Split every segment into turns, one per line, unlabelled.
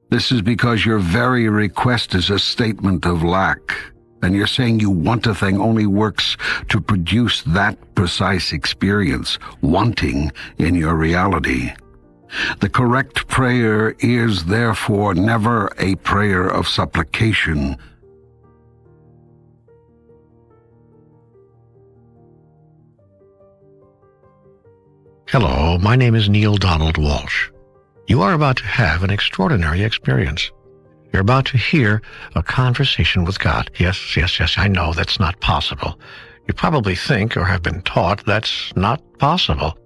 This is because your very request is a statement of lack, and you're saying you want a thing only works to produce that precise experience, wanting in your reality. The correct prayer is therefore never a prayer of supplication.
Hello, my name is Neale Donald Walsch. You are about to have an extraordinary experience. You're about to hear a conversation with God. Yes, I know that's not possible. You probably think or have been taught that's not possible.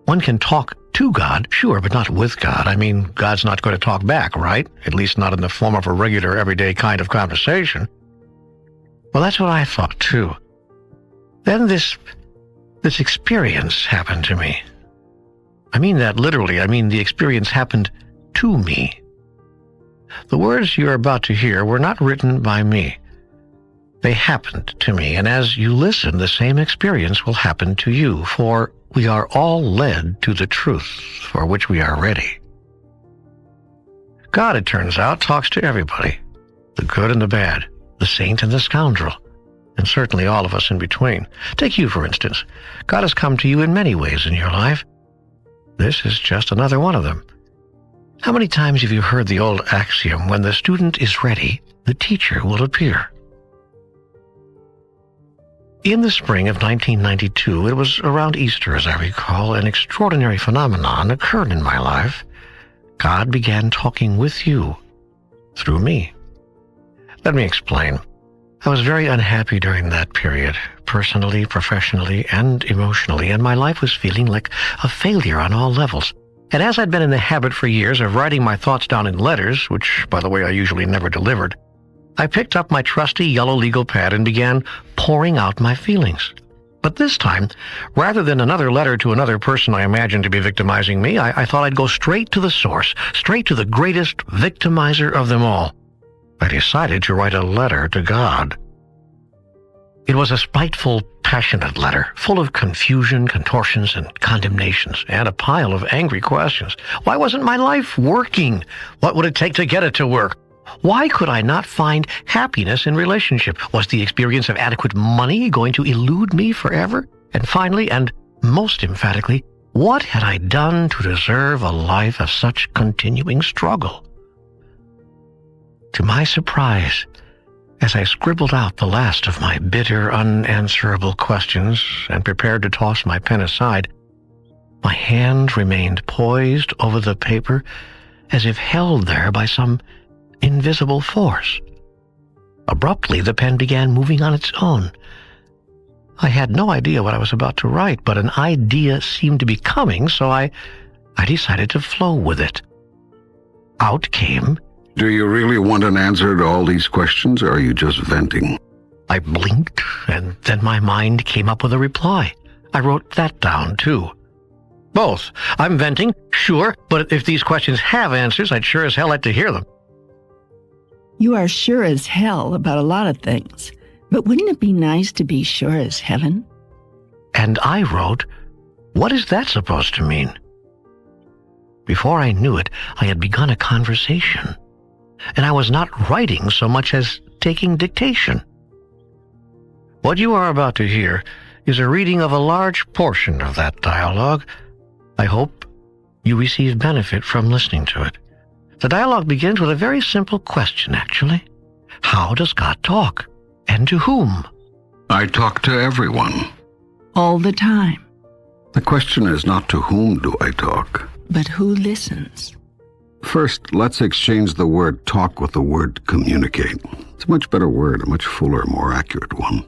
One can talk to God, sure, but not with God. I mean, God's not going to talk back, right? At least not in the form of a regular, everyday kind of conversation. Well, that's what I thought, too. Then this experience happened to me. I mean that literally. I mean the experience happened to me. The words you're about to hear were not written by me. They happened to me, and as you listen, the same experience will happen to you, for we are all led to the truth for which we are ready. God, it turns out, talks to everybody, the good and the bad, the saint and the scoundrel, and certainly all of us in between. Take you, for instance. God has come to you in many ways in your life. This is just another one of them. How many times have you heard the old axiom, when the student is ready, the teacher will appear? In the spring of 1992, it was around Easter, as I recall, an extraordinary phenomenon occurred in my life. God began talking with you through me. Let me explain. I was very unhappy during that period, personally, professionally, and emotionally, and my life was feeling like a failure on all levels. And as I'd been in the habit for years of writing my thoughts down in letters, which, by the way, I usually never delivered, I picked up my trusty yellow legal pad and began pouring out my feelings. But this time, rather than another letter to another person I imagined to be victimizing me, I thought I'd go straight to the source, straight to the greatest victimizer of them all. I decided to write a letter to God. It was a spiteful, passionate letter, full of confusion, contortions, and condemnations, and a pile of angry questions. Why wasn't my life working? What would it take to get it to work? Why could I not find happiness in relationship? Was the experience of adequate money going to elude me forever? And finally, and most emphatically, what had I done to deserve a life of such continuing struggle? To my surprise, as I scribbled out the last of my bitter, unanswerable questions and prepared to toss my pen aside, my hand remained poised over the paper as if held there by some invisible force. Abruptly, the pen began moving on its own. I had no idea what I was about to write, but an idea seemed to be coming, so I decided to flow with it. Out came,
Do you really want an answer to all these questions, or are you just venting?
I blinked, and then my mind came up with a reply. I wrote that down, too. Both. I'm venting, sure, but if these questions have answers, I'd sure as hell like to hear them.
You are sure as hell about a lot of things, but wouldn't it be nice to be sure as heaven?
And I wrote, what is that supposed to mean? Before I knew it, I had begun a conversation, and I was not writing so much as taking dictation. What you are about to hear is a reading of a large portion of that dialogue. I hope you receive benefit from listening to it. The dialogue begins with a very simple question, actually. How does God talk? And to whom?
I talk to everyone.
All the time.
The question is not to whom do I talk,
But who listens?
First, let's exchange the word talk with the word communicate. It's a much better word, a much fuller, more accurate one.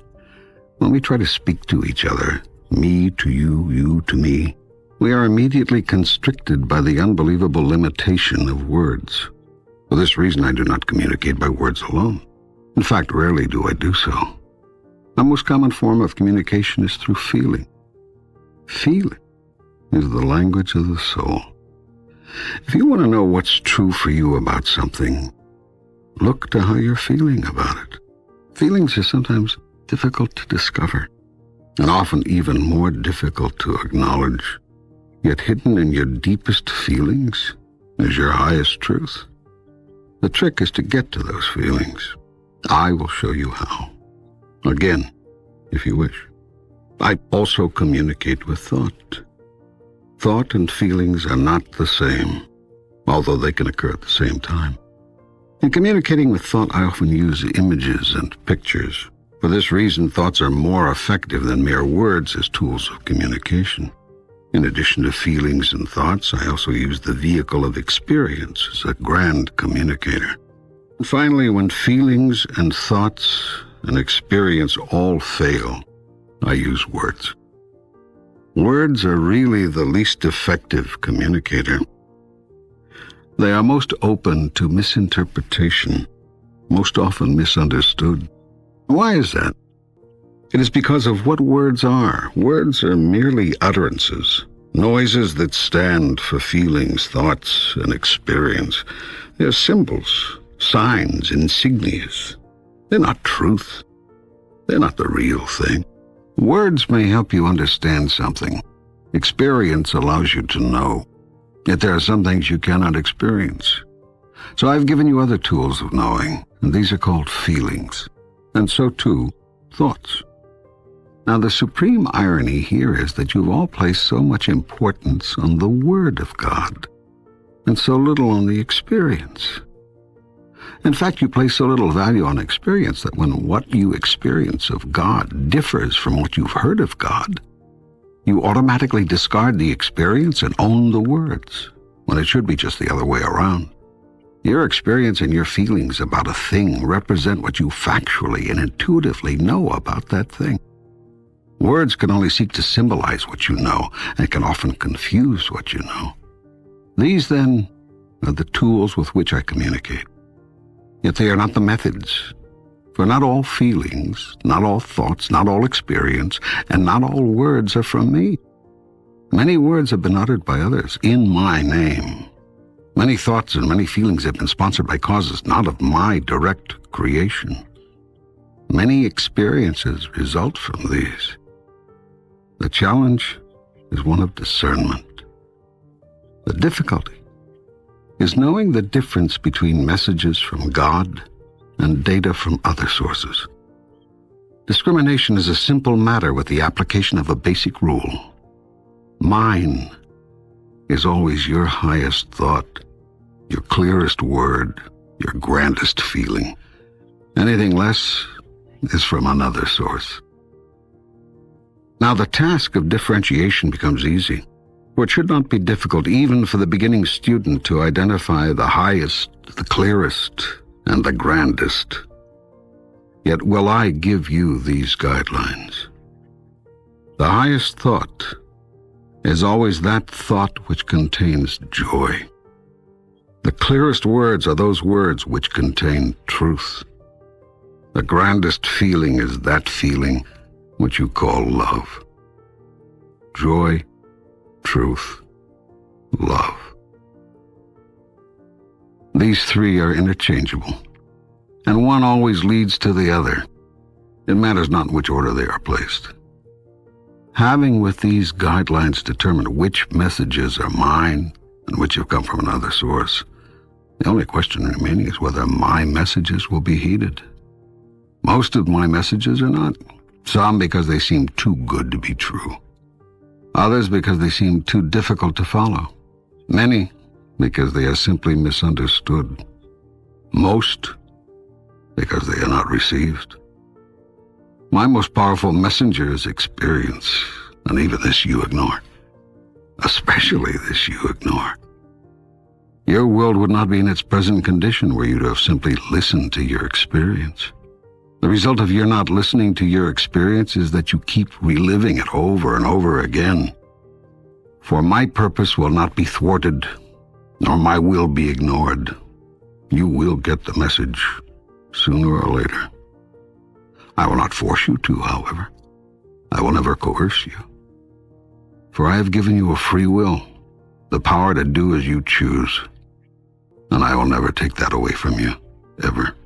When we try to speak to each other, me to you, you to me, we are immediately constricted by the unbelievable limitation of words. For this reason, I do not communicate by words alone. In fact, rarely do I do so. The most common form of communication is through feeling. Feeling is the language of the soul. If you want to know what's true for you about something, look to how you're feeling about it. Feelings are sometimes difficult to discover, and often even more difficult to acknowledge. Yet hidden in your deepest feelings is your highest truth. The trick is to get to those feelings. I will show you how. Again, if you wish. I also communicate with thought. Thought and feelings are not the same, although they can occur at the same time. In communicating with thought, I often use images and pictures. For this reason, thoughts are more effective than mere words as tools of communication. In addition to feelings and thoughts, I also use the vehicle of experience as a grand communicator. And finally, when feelings and thoughts and experience all fail, I use words. Words are really the least effective communicator. They are most open to misinterpretation, most often misunderstood. Why is that? It is because of what words are. Words are merely utterances, noises that stand for feelings, thoughts, and experience. They are symbols, signs, insignias. They're not truth. They're not the real thing. Words may help you understand something. Experience allows you to know. Yet there are some things you cannot experience. So I've given you other tools of knowing, and these are called feelings. And so too, thoughts. Now the supreme irony here is that you've all placed so much importance on the Word of God, and so little on the experience. In fact, you place so little value on experience that when what you experience of God differs from what you've heard of God, you automatically discard the experience and own the words, when it should be just the other way around. Your experience and your feelings about a thing represent what you factually and intuitively know about that thing. Words can only seek to symbolize what you know, and can often confuse what you know. These, then, are the tools with which I communicate. Yet they are not the methods. For not all feelings, not all thoughts, not all experience, and not all words are from me. Many words have been uttered by others in my name. Many thoughts and many feelings have been sponsored by causes not of my direct creation. Many experiences result from these. The challenge is one of discernment. The difficulty is knowing the difference between messages from God and data from other sources. Discrimination is a simple matter with the application of a basic rule. Mine is always your highest thought, your clearest word, your grandest feeling. Anything less is from another source. Now the task of differentiation becomes easy, for it should not be difficult even for the beginning student to identify the highest, the clearest, and the grandest. Yet will I give you these guidelines. The highest thought is always that thought which contains joy. The clearest words are those words which contain truth. The grandest feeling is that feeling which you call love. Joy, truth, love. These three are interchangeable, and one always leads to the other. It matters not in which order they are placed. Having with these guidelines determined which messages are mine and which have come from another source, the only question remaining is whether my messages will be heeded. Most of my messages are not. Some because they seem too good to be true. Others because they seem too difficult to follow. Many because they are simply misunderstood. Most because they are not received. My most powerful messenger is experience, and even this you ignore. Especially this you ignore. Your world would not be in its present condition were you to have simply listened to your experience. The result of your not listening to your experience is that you keep reliving it over and over again. For my purpose will not be thwarted, nor my will be ignored. You will get the message, sooner or later. I will not force you to, however. I will never coerce you. For I have given you a free will, the power to do as you choose. And I will never take that away from you, ever.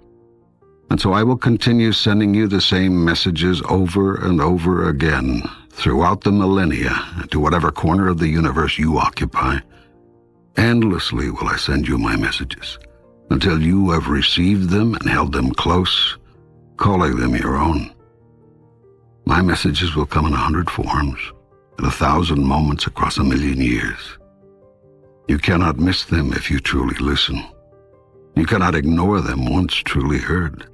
And so I will continue sending you the same messages over and over again throughout the millennia to whatever corner of the universe you occupy. Endlessly will I send you my messages, until you have received them and held them close, calling them your own. My messages will come in 100 forms, at 1,000 moments across 1,000,000 years. You cannot miss them if you truly listen. You cannot ignore them once truly heard.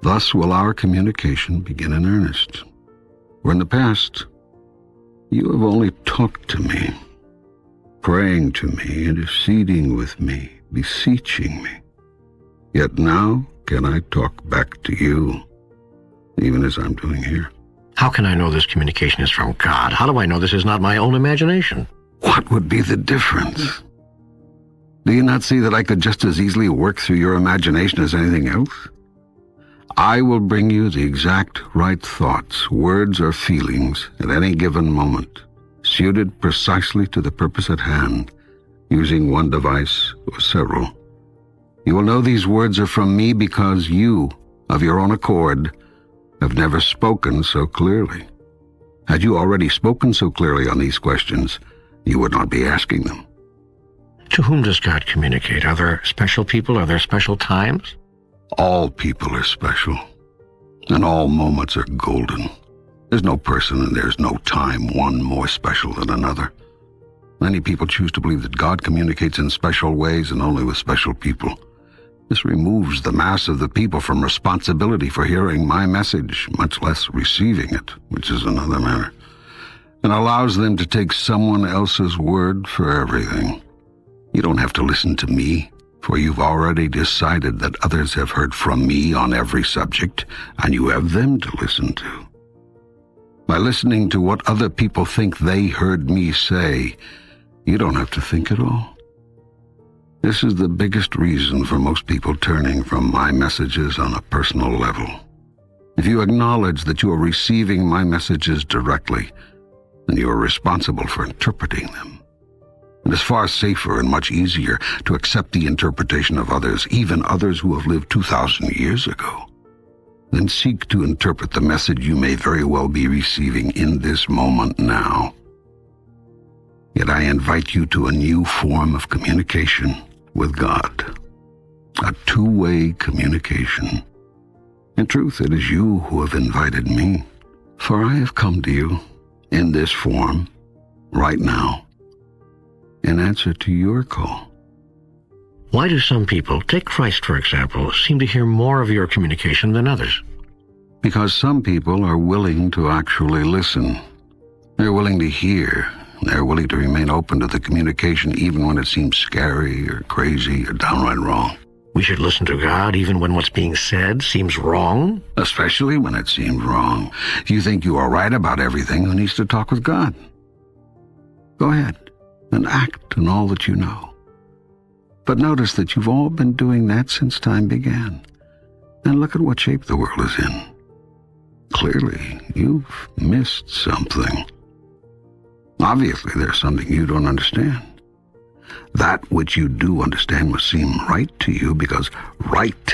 Thus will our communication begin in earnest. Where in the past, you have only talked to me, praying to me, interceding with me, beseeching me. Yet now can I talk back to you, even as I'm doing here.
How can I know this communication is from God? How do I know this is not my own imagination?
What would be the difference? Do you not see that I could just as easily work through your imagination as anything else? I will bring you the exact right thoughts, words, or feelings at any given moment, suited precisely to the purpose at hand, using one device or several. You will know these words are from me because you, of your own accord, have never spoken so clearly. Had you already spoken so clearly on these questions, you would not be asking them.
To whom does God communicate? Are there special people? Are there special times?
All people are special, and all moments are golden. There's no person and there's no time one more special than another. Many people choose to believe that God communicates in special ways and only with special people. This removes the mass of the people from responsibility for hearing my message, much less receiving it, which is another matter, and allows them to take someone else's word for everything. You don't have to listen to me, for you've already decided that others have heard from me on every subject, and you have them to listen to. By listening to what other people think they heard me say, you don't have to think at all. This is the biggest reason for most people turning from my messages on a personal level. If you acknowledge that you are receiving my messages directly, then you are responsible for interpreting them. It is far safer and much easier to accept the interpretation of others, even others who have lived 2,000 years ago, than seek to interpret the message you may very well be receiving in this moment now. Yet I invite you to a new form of communication with God, a two-way communication. In truth, it is you who have invited me, for I have come to you in this form, right now, in answer to your call.
Why do some people, take Christ for example, seem to hear more of your communication than others?
Because some people are willing to actually listen. They're willing to hear. They're willing to remain open to the communication even when it seems scary or crazy or downright wrong.
We should listen to God even when what's being said seems wrong?
Especially when it seems wrong. If you think you are right about everything, who needs to talk with God? Go ahead and act on all that you know. But notice that you've all been doing that since time began. And look at what shape the world is in. Clearly, you've missed something. Obviously, there's something you don't understand. That which you do understand must seem right to you, because right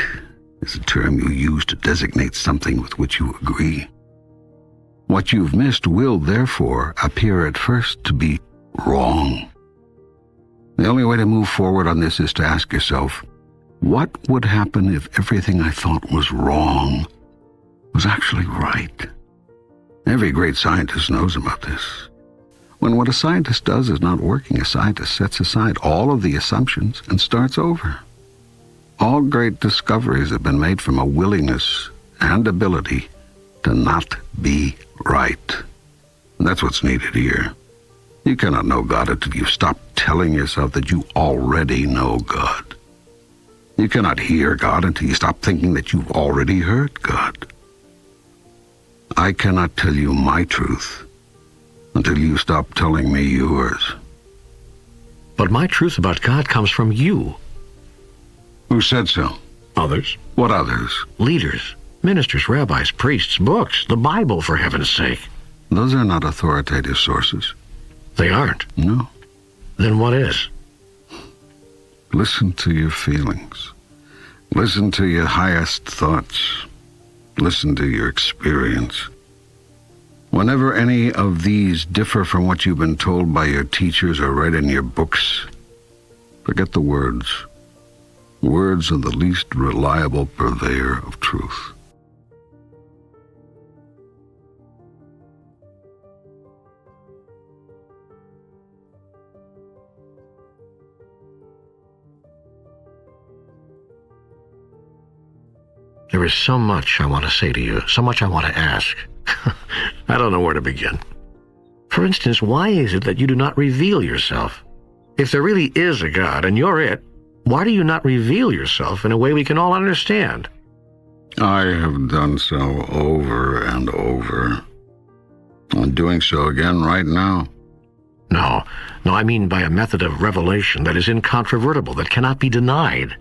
is a term you use to designate something with which you agree. What you've missed will, therefore, appear at first to be wrong. The only way to move forward on this is to ask yourself, what would happen if everything I thought was wrong was actually right? Every great scientist knows about this. When what a scientist does is not working, a scientist sets aside all of the assumptions and starts over. All great discoveries have been made from a willingness and ability to not be right. And that's what's needed here. You cannot know God until you stop telling yourself that you already know God. You cannot hear God until you stop thinking that you've already heard God. I cannot tell you my truth until you stop telling me yours.
But my truth about God comes from you.
Who said so?
Others.
What others?
Leaders, ministers, rabbis, priests, books, the Bible, for heaven's sake.
Those are not authoritative sources.
They aren't.
No.
Then what is?
Listen to your feelings. Listen to your highest thoughts. Listen to your experience. Whenever any of these differ from what you've been told by your teachers or read in your books, forget the words. Words are the least reliable purveyor of truth.
There is so much I want to say to you, so much I want to ask. I don't know where to begin. For instance, why is it that you do not reveal yourself? If there really is a God and you're it, why do you not reveal yourself in a way we can all understand?
I have done so over and over. I'm doing so again right now.
No, I mean by a method of revelation that is incontrovertible, that cannot be denied.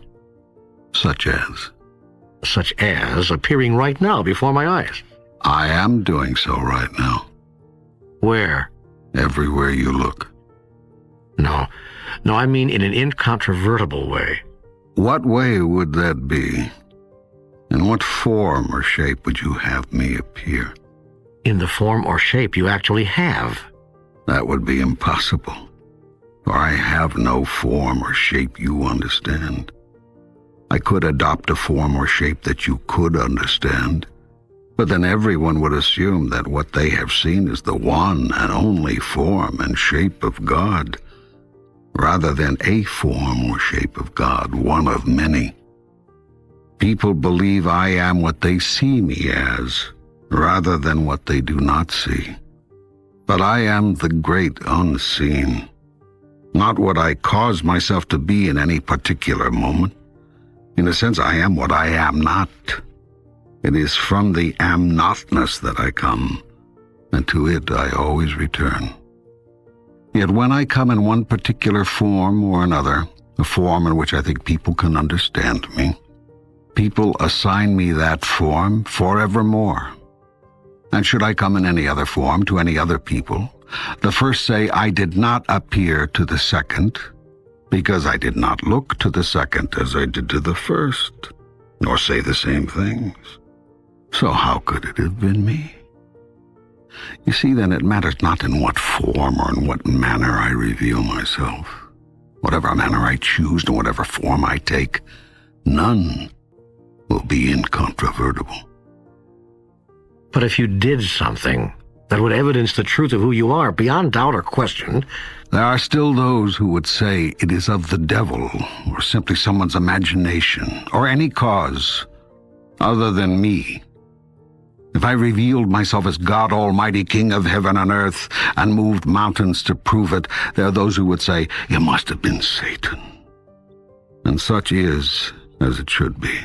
Such as?
Such as appearing right now before my eyes.
I am doing so right now.
Where?
Everywhere you look.
No, I mean in an incontrovertible way.
What way would that be? In what form or shape would you have me appear?
In the form or shape you actually have.
That would be impossible, for I have no form or shape you understand. I could adopt a form or shape that you could understand, but then everyone would assume that what they have seen is the one and only form and shape of God, rather than a form or shape of God, one of many. People believe I am what they see me as, rather than what they do not see. But I am the great unseen, not what I cause myself to be in any particular moment. In a sense, I am what I am not. It is from the am-notness that I come, and to it I always return. Yet when I come in one particular form or another, a form in which I think people can understand me, people assign me that form forevermore. And should I come in any other form to any other people, the first say I did not appear to the second, because I did not look to the second as I did to the first, nor say the same things. So how could it have been me? You see, then, it matters not in what form or in what manner I reveal myself. Whatever manner I choose and whatever form I take, none will be incontrovertible.
But if you did something that would evidence the truth of who you are beyond doubt or question,
there are still those who would say it is of the devil, or simply someone's imagination, or any cause other than me. If I revealed myself as God Almighty, King of heaven and earth, and moved mountains to prove it, there are those who would say, it must have been Satan. And such is as it should be.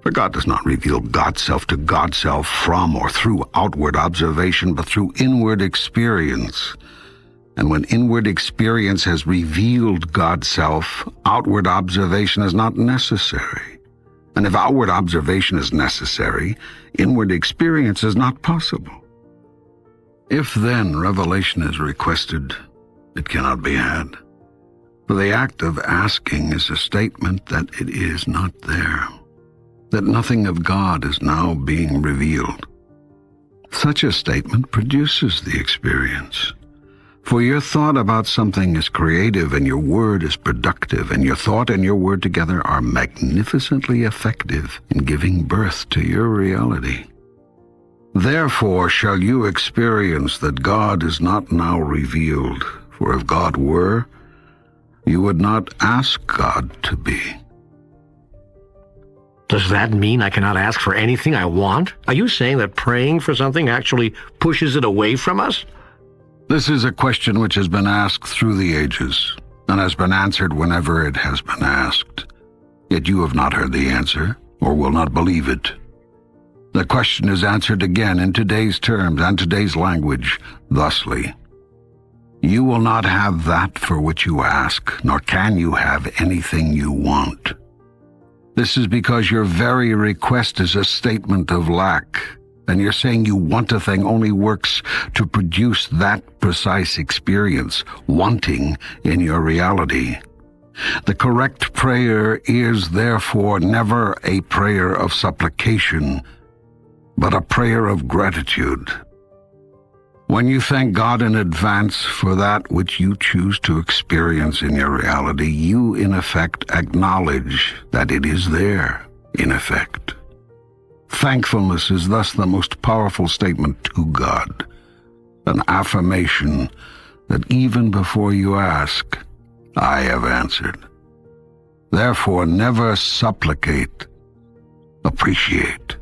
For God does not reveal God's self to God's self from or through outward observation, but through inward experience. And when inward experience has revealed God's self, outward observation is not necessary. And if outward observation is necessary, inward experience is not possible. If then revelation is requested, it cannot be had. For the act of asking is a statement that it is not there, that nothing of God is now being revealed. Such a statement produces the experience. For your thought about something is creative and your word is productive, and your thought and your word together are magnificently effective in giving birth to your reality. Therefore shall you experience that God is not now revealed, for if God were, you would not ask God to be.
Does that mean I cannot ask for anything I want? Are you saying that praying for something actually pushes it away from us?
This is a question which has been asked through the ages, and has been answered whenever it has been asked. Yet you have not heard the answer, or will not believe it. The question is answered again in today's terms and today's language, thusly. You will not have that for which you ask, nor can you have anything you want. This is because your very request is a statement of lack, and you're saying you want a thing only works to produce that precise experience, wanting in your reality. The correct prayer is therefore never a prayer of supplication, but a prayer of gratitude. When you thank God in advance for that which you choose to experience in your reality, you in effect acknowledge that it is there, in effect. Thankfulness is thus the most powerful statement to God, an affirmation that even before you ask, I have answered. Therefore, never supplicate, appreciate.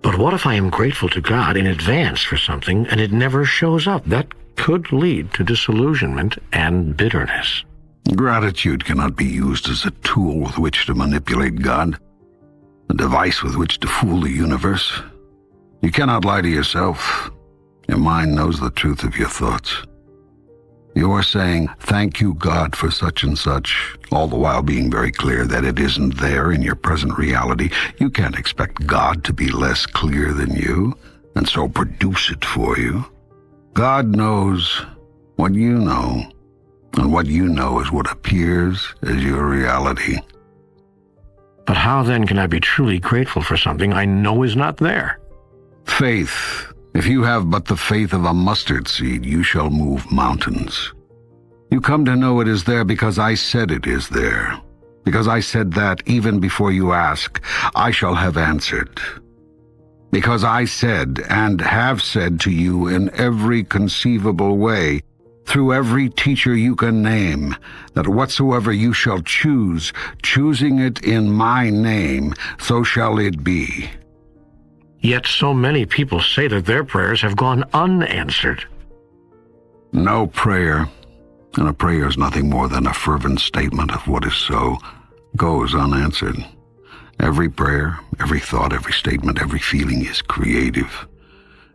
But what if I am grateful to God in advance for something and it never shows up? That could lead to disillusionment and bitterness.
Gratitude cannot be used as a tool with which to manipulate God, a device with which to fool the universe. You cannot lie to yourself. Your mind knows the truth of your thoughts. You are saying, thank you, God, for such and such, all the while being very clear that it isn't there in your present reality. You can't expect God to be less clear than you, and so produce it for you. God knows what you know, and what you know is what appears as your reality.
But how then can I be truly grateful for something I know is not there?
Faith. If you have but the faith of a mustard seed, you shall move mountains. You come to know it is there because I said it is there. Because I said that even before you ask, I shall have answered. Because I said and have said to you in every conceivable way, through every teacher you can name, that whatsoever you shall choose, choosing it in my name, so shall it be.
Yet so many people say that their prayers have gone unanswered.
No prayer, and a prayer is nothing more than a fervent statement of what is so, goes unanswered. Every prayer, every thought, every statement, every feeling is creative.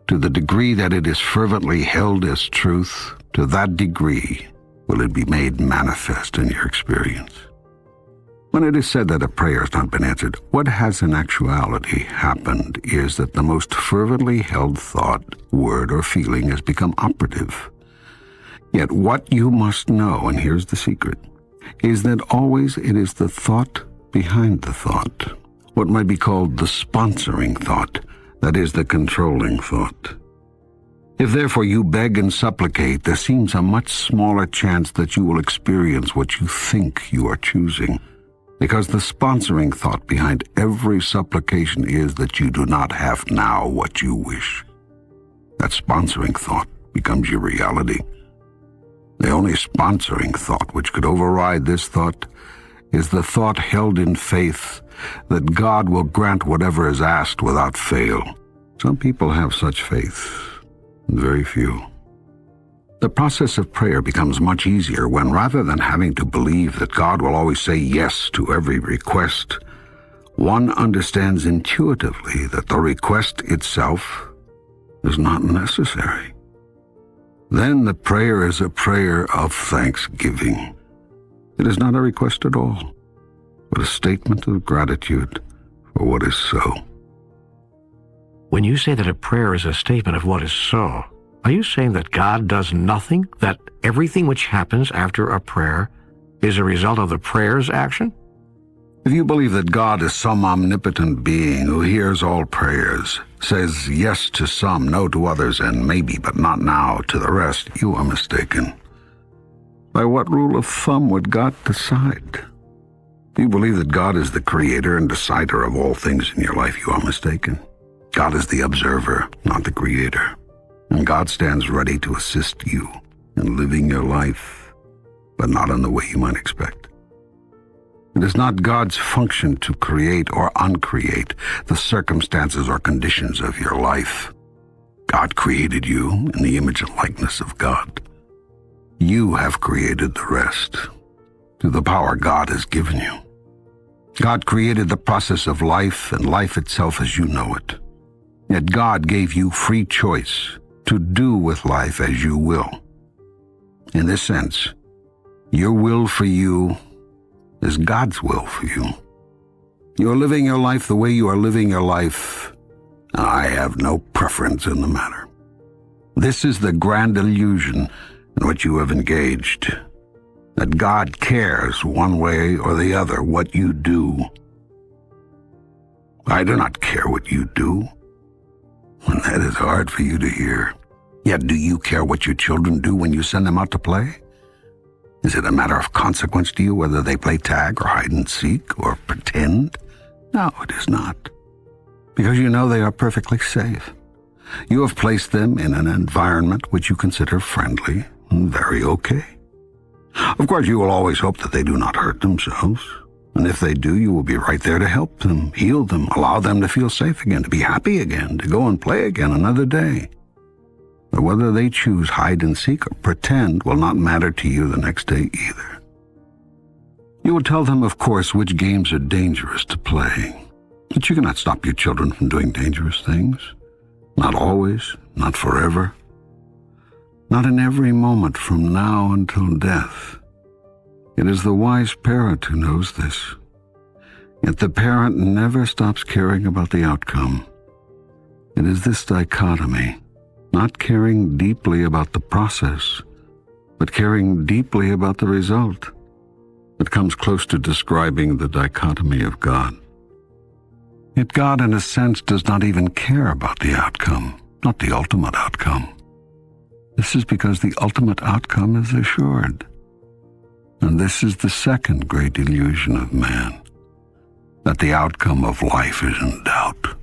To the degree that it is fervently held as truth, to that degree will it be made manifest in your experience. When it is said that a prayer has not been answered, what has in actuality happened is that the most fervently held thought, word, or feeling has become operative. Yet what you must know, and here's the secret, is that always it is the thought behind the thought, what might be called the sponsoring thought, that is the controlling thought. If therefore you beg and supplicate, there seems a much smaller chance that you will experience what you think you are choosing, because the sponsoring thought behind every supplication is that you do not have now what you wish. That sponsoring thought becomes your reality. The only sponsoring thought which could override this thought is the thought held in faith that God will grant whatever is asked without fail. Some people have such faith, and very few. The process of prayer becomes much easier when, rather than having to believe that God will always say yes to every request, one understands intuitively that the request itself is not necessary. Then the prayer is a prayer of thanksgiving. It is not a request at all, but a statement of gratitude for what is so.
When you say that a prayer is a statement of what is so, are you saying that God does nothing, that everything which happens after a prayer is a result of the prayer's action?
If you believe that God is some omnipotent being who hears all prayers, says yes to some, no to others, and maybe, but not now, to the rest, you are mistaken. By what rule of thumb would God decide? If you believe that God is the creator and decider of all things in your life, you are mistaken. God is the observer, not the creator. And God stands ready to assist you in living your life, but not in the way you might expect. It is not God's function to create or uncreate the circumstances or conditions of your life. God created you in the image and likeness of God. You have created the rest through the power God has given you. God created the process of life and life itself as you know it. Yet God gave you free choice to do with life as you will. In this sense, your will for you is God's will for you. You are living your life the way you are living your life, and I have no preference in the matter. This is the grand illusion in which you have engaged, that God cares one way or the other what you do. I do not care what you do, and that is hard for you to hear. Yet do you care what your children do when you send them out to play? Is it a matter of consequence to you whether they play tag or hide and seek or pretend? No, it is not. Because you know they are perfectly safe. You have placed them in an environment which you consider friendly and very okay. Of course, you will always hope that they do not hurt themselves. And if they do, you will be right there to help them, heal them, allow them to feel safe again, to be happy again, to go and play again another day. But whether they choose hide and seek or pretend will not matter to you the next day either. You will tell them, of course, which games are dangerous to play. But you cannot stop your children from doing dangerous things. Not always, not forever. Not in every moment from now until death. It is the wise parent who knows this. Yet the parent never stops caring about the outcome. It is this dichotomy, not caring deeply about the process, but caring deeply about the result, that comes close to describing the dichotomy of God. Yet God, in a sense, does not even care about the outcome, not the ultimate outcome. This is because the ultimate outcome is assured. And this is the second great illusion of man, that the outcome of life is in doubt.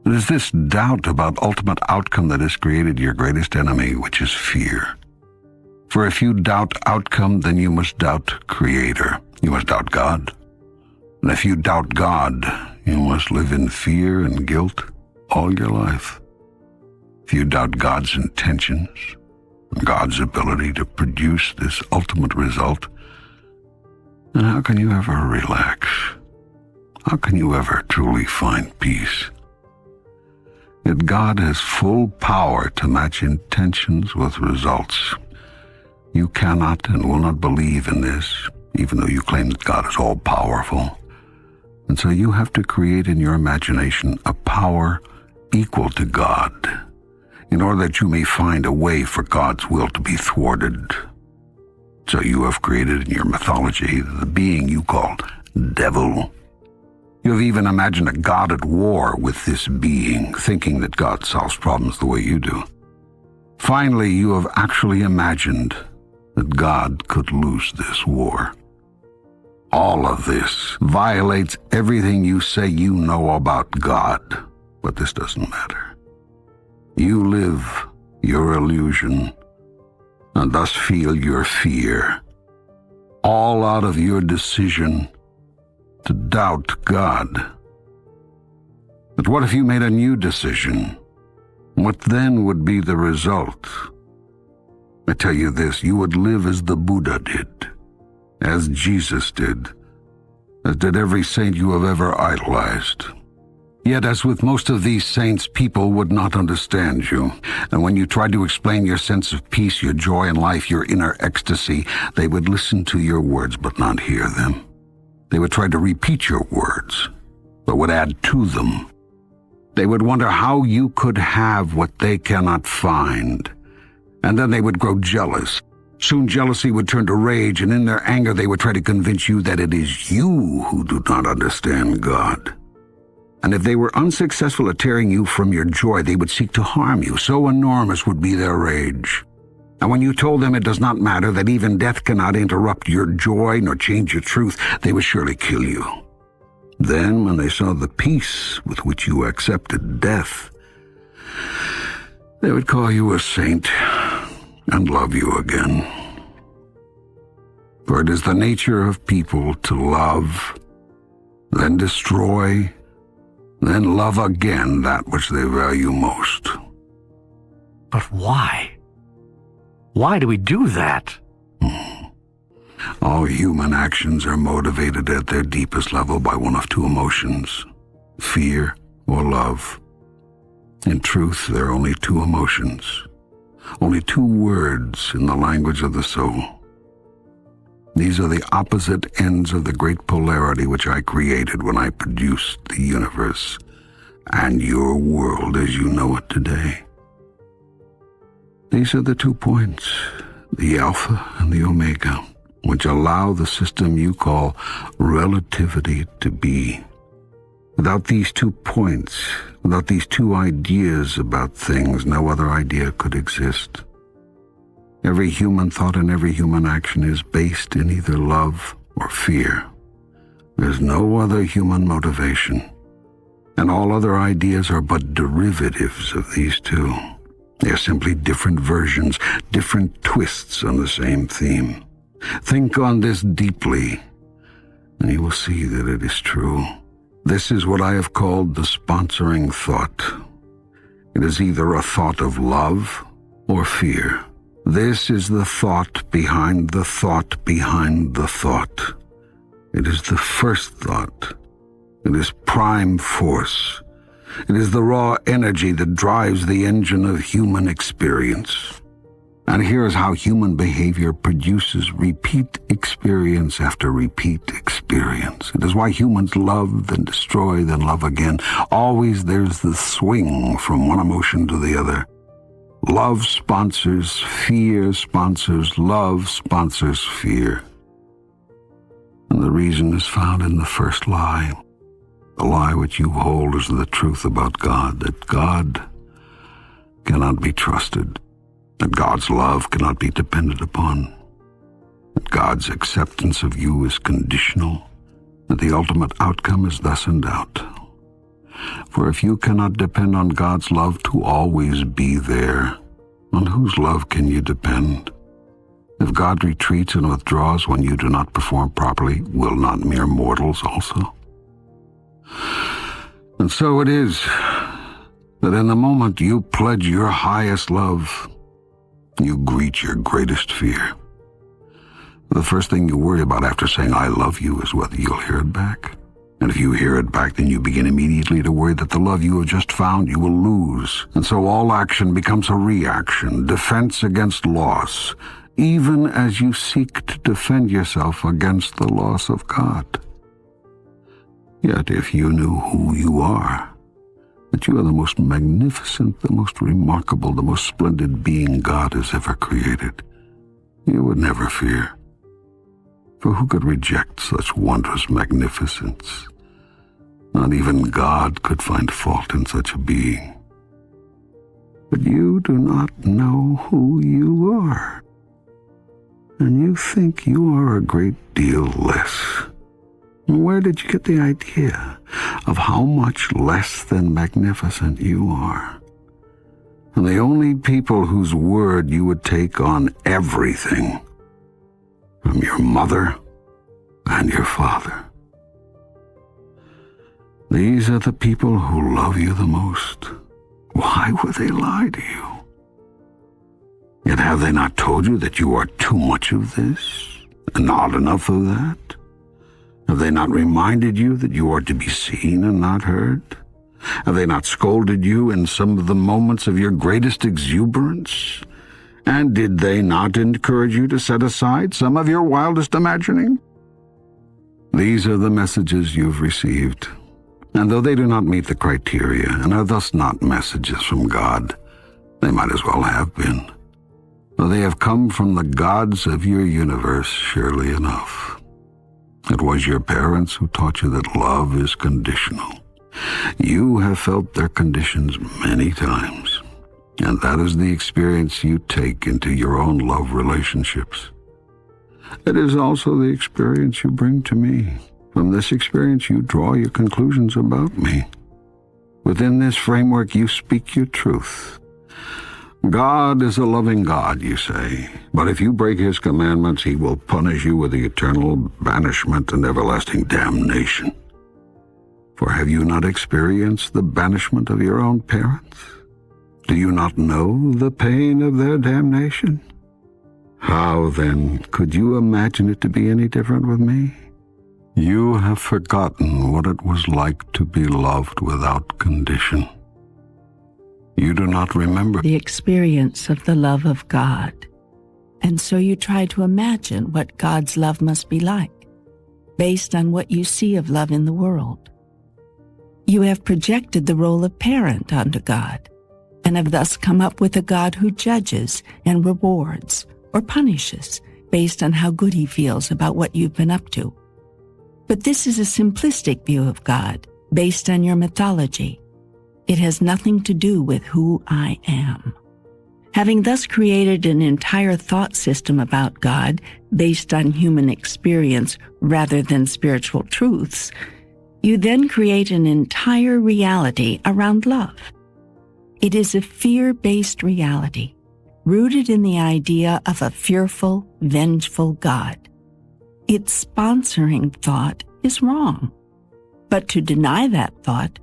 It is this doubt about ultimate outcome that has created your greatest enemy, which is fear. For if you doubt outcome, then you must doubt Creator. You must doubt God. And if you doubt God, you must live in fear and guilt all your life. If you doubt God's intentions, God's ability to produce this ultimate result, then how can you ever relax? How can you ever truly find peace? Yet God has full power to match intentions with results. You cannot and will not believe in this, even though you claim that God is all-powerful. And so you have to create in your imagination a power equal to God, in order that you may find a way for God's will to be thwarted. So you have created in your mythology the being you call devil. You have even imagined a God at war with this being, thinking that God solves problems the way you do. Finally, you have actually imagined that God could lose this war. All of this violates everything you say you know about God, but this doesn't matter. You live your illusion, and thus feel your fear, all out of your decision to doubt God. But what if you made a new decision? What then would be the result? I tell you this, you would live as the Buddha did, as Jesus did, as did every saint you have ever idolized. Yet, as with most of these saints, people would not understand you. And when you tried to explain your sense of peace, your joy in life, your inner ecstasy, they would listen to your words but not hear them. They would try to repeat your words, but would add to them. They would wonder how you could have what they cannot find. And then they would grow jealous. Soon jealousy would turn to rage, and in their anger they would try to convince you that it is you who do not understand God. And if they were unsuccessful at tearing you from your joy, they would seek to harm you. So enormous would be their rage. And when you told them it does not matter, that even death cannot interrupt your joy nor change your truth, they would surely kill you. Then, when they saw the peace with which you accepted death, they would call you a saint and love you again. For it is the nature of people to love, then destroy, then love again that which they value most.
But why? Why do we do that?
All human actions are motivated at their deepest level by one of two emotions, fear or love. In truth, there are only two emotions, only two words in the language of the soul. These are the opposite ends of the great polarity which I created when I produced the universe and your world as you know it today. These are the 2 points, the alpha and the omega, which allow the system you call relativity to be. Without these 2 points, without these 2 ideas about things, no other idea could exist. Every human thought and every human action is based in either love or fear. There's no other human motivation, and all other ideas are but derivatives of these 2. They are simply different versions, different twists on the same theme. Think on this deeply, and you will see that it is true. This is what I have called the sponsoring thought. It is either a thought of love or fear. This is the thought behind the thought behind the thought. It is the first thought. It is prime force. It is the raw energy that drives the engine of human experience. And here is how human behavior produces repeat experience after repeat experience. It is why humans love, then destroy, then love again. Always there's the swing from one emotion to the other. Love sponsors fear, sponsors love, sponsors fear. And the reason is found in the first lie. The lie which you hold is the truth about God, that God cannot be trusted, that God's love cannot be depended upon, that God's acceptance of you is conditional, that the ultimate outcome is thus in doubt. For if you cannot depend on God's love to always be there, on whose love can you depend? If God retreats and withdraws when you do not perform properly, will not mere mortals also? And so it is that in the moment you pledge your highest love, you greet your greatest fear. The first thing you worry about after saying I love you is whether you'll hear it back. And if you hear it back, then you begin immediately to worry that the love you have just found you will lose. And so all action becomes a reaction, defense against loss, even as you seek to defend yourself against the loss of God. Yet if you knew who you are, that you are the most magnificent, the most remarkable, the most splendid being God has ever created, you would never fear. For who could reject such wondrous magnificence? Not even God could find fault in such a being. But you do not know who you are, and you think you are a great deal less. Where did you get the idea of how much less than magnificent you are? And the only people whose word you would take on everything, from your mother and your father. These are the people who love you the most. Why would they lie to you? Yet have they not told you that you are too much of this and not enough of that? Have they not reminded you that you are to be seen and not heard? Have they not scolded you in some of the moments of your greatest exuberance? And did they not encourage you to set aside some of your wildest imagining? These are the messages you've received, and though they do not meet the criteria and are thus not messages from God, they might as well have been. For they have come from the gods of your universe, surely enough. It was your parents who taught you that love is conditional. You have felt their conditions many times, and that is the experience you take into your own love relationships. It is also the experience you bring to me. From this experience you draw your conclusions about me. Within this framework you speak your truth. God is a loving God, you say, but if you break his commandments, he will punish you with the eternal banishment and everlasting damnation. For have you not experienced the banishment of your own parents? Do you not know the pain of their damnation? How, then, could you imagine it to be any different with me? You have forgotten what it was like to be loved without condition. You do not remember
the experience of the love of God, and so you try to imagine what God's love must be like, based on what you see of love in the world. You have projected the role of parent onto God, and have thus come up with a God who judges and rewards or punishes based on how good he feels about what you've been up to. But this is a simplistic view of God, based on your mythology. It has nothing to do with who I am. Having thus created an entire thought system about God based on human experience rather than spiritual truths, you then create an entire reality around love. It is a fear-based reality, rooted in the idea of a fearful, vengeful God. Its sponsoring thought is wrong, but to deny that thought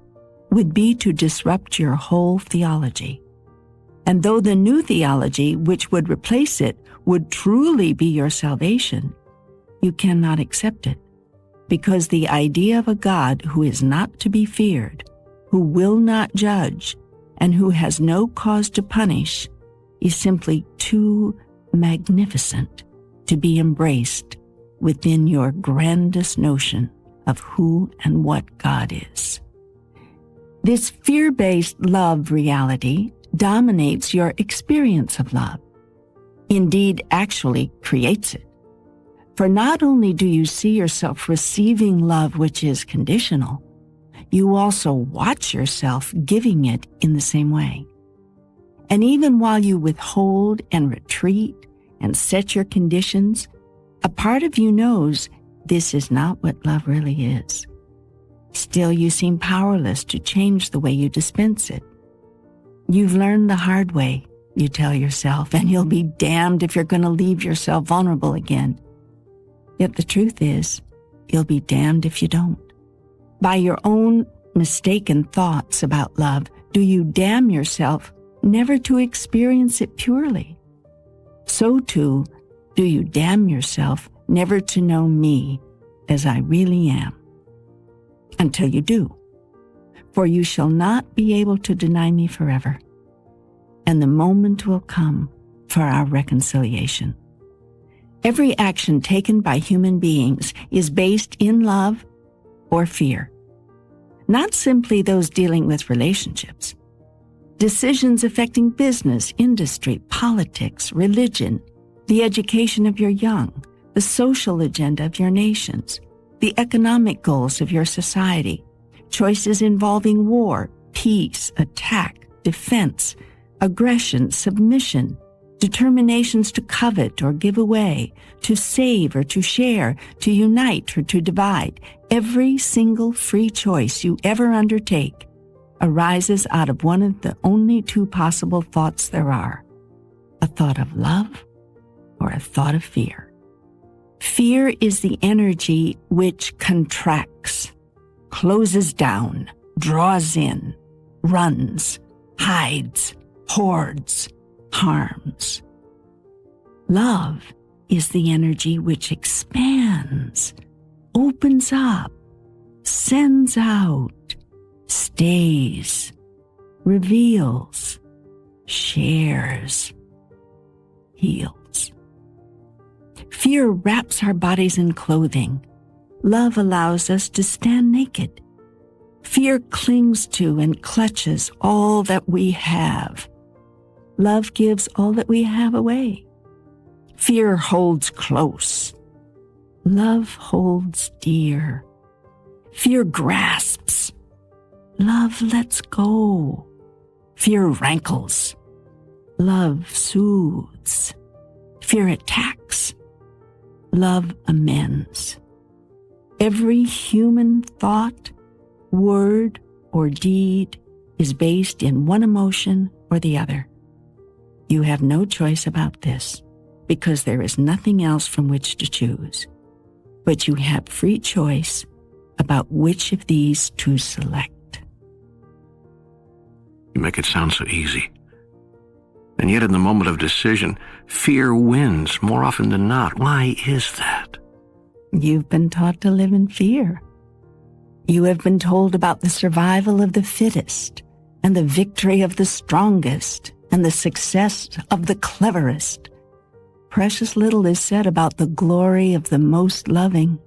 would be to disrupt your whole theology. And though the new theology, which would replace it, would truly be your salvation, you cannot accept it, because the idea of a God who is not to be feared, who will not judge, and who has no cause to punish is simply too magnificent to be embraced within your grandest notion of who and what God is. This fear-based love reality dominates your experience of love. Indeed, actually creates it. For not only do you see yourself receiving love which is conditional, you also watch yourself giving it in the same way. And even while you withhold and retreat and set your conditions, a part of you knows this is not what love really is. Still, you seem powerless to change the way you dispense it. You've learned the hard way, you tell yourself, and you'll be damned if you're going to leave yourself vulnerable again. Yet the truth is, you'll be damned if you don't. By your own mistaken thoughts about love, do you damn yourself never to experience it purely? So too, do you damn yourself never to know me as I really am. Until you do. For you shall not be able to deny me forever, and the moment will come for our reconciliation. Every action taken by human beings is based in love or fear, not simply those dealing with relationships. Decisions affecting business, industry, politics, religion, the education of your young, the social agenda of your nations, the economic goals of your society, choices involving war, peace, attack, defense, aggression, submission, determinations to covet or give away, to save or to share, to unite or to divide. Every single free choice you ever undertake arises out of one of the only two possible thoughts there are: a thought of love or a thought of fear. Fear is the energy which contracts, closes down, draws in, runs, hides, hoards, harms. Love is the energy which expands, opens up, sends out, stays, reveals, shares, heals. Fear wraps our bodies in clothing. Love allows us to stand naked. Fear clings to and clutches all that we have. Love gives all that we have away. Fear holds close. Love holds dear. Fear grasps. Love lets go. Fear rankles. Love soothes. Fear attacks. Love amends. Every human thought, word, or deed is based in one emotion or the other. You have no choice about this, because there is nothing else from which to choose. But you have free choice about which of these to select.
You make it sound so easy. And yet in the moment of decision, fear wins more often than not. Why is that?
You've been taught to live in fear. You have been told about the survival of the fittest, and the victory of the strongest, and the success of the cleverest. Precious little is said about the glory of the most loving.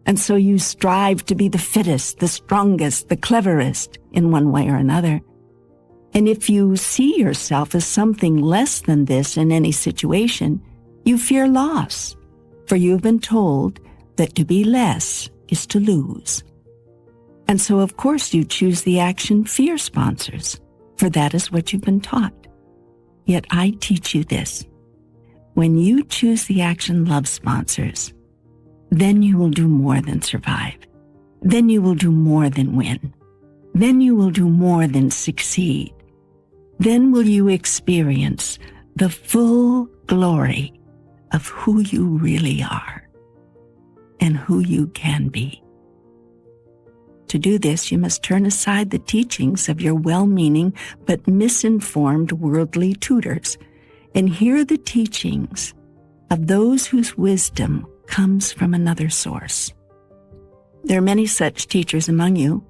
And so you strive to be the fittest, the strongest, the cleverest in one way or another. And if you see yourself as something less than this in any situation, you fear loss, for you've been told that to be less is to lose. And so, of course, you choose the action fear sponsors, for that is what you've been taught. Yet I teach you this. When you choose the action love sponsors, then you will do more than survive. Then you will do more than win. Then you will do more than succeed. Then will you experience the full glory of who you really are and who you can be. To do this, you must turn aside the teachings of your well-meaning but misinformed worldly tutors and hear the teachings of those whose wisdom comes from another source. There are many such teachers among you,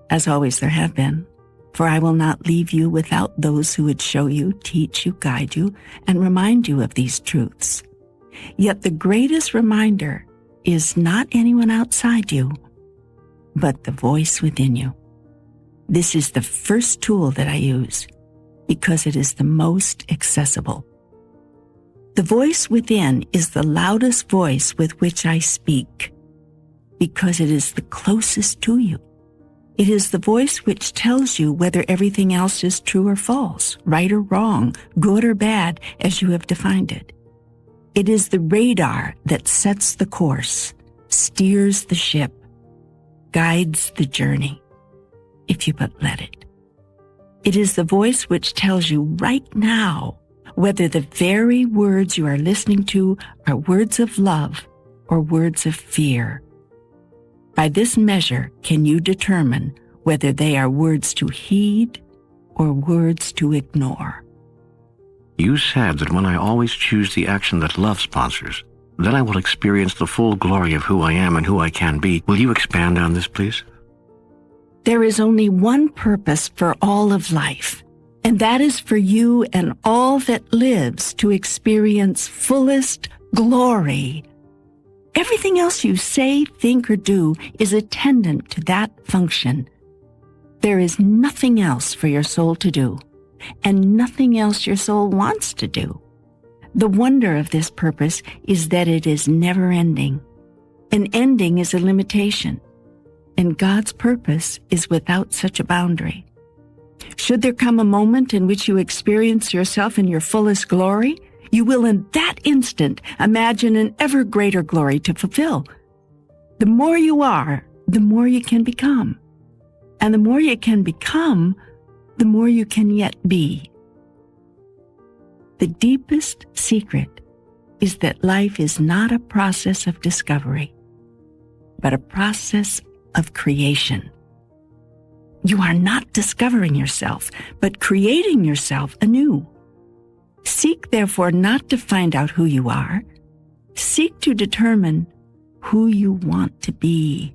as always there have been, for I will not leave you without those who would show you, teach you, guide you, and remind you of these truths. Yet the greatest reminder is not anyone outside you, but the voice within you. This is the first tool that I use because it is the most accessible. The voice within is the loudest voice with which I speak because it is the closest to you. It is the voice which tells you whether everything else is true or false, right or wrong, good or bad, as you have defined it. It is the radar that sets the course, steers the ship, guides the journey, if you but let it. It is the voice which tells you right now whether the very words you are listening to are words of love or words of fear. By this measure can you determine whether they are words to heed or words to ignore.
You said that when I always choose the action that love sponsors, then I will experience the full glory of who I am and who I can be. Will you expand on this, please?
There is only one purpose for all of life, and that is for you and all that lives to experience fullest glory. Everything else you say, think, or do is attendant to that function. There is nothing else for your soul to do, and nothing else your soul wants to do. The wonder of this purpose is that it is never ending. An ending is a limitation, and God's purpose is without such a boundary. Should there come a moment in which you experience yourself in your fullest glory, you will in that instant imagine an ever greater glory to fulfill. The more you are, the more you can become. And the more you can become, the more you can yet be. The deepest secret is that life is not a process of discovery, but a process of creation. You are not discovering yourself, but creating yourself anew. Seek, therefore, not to find out who you are. Seek to determine who you want to be.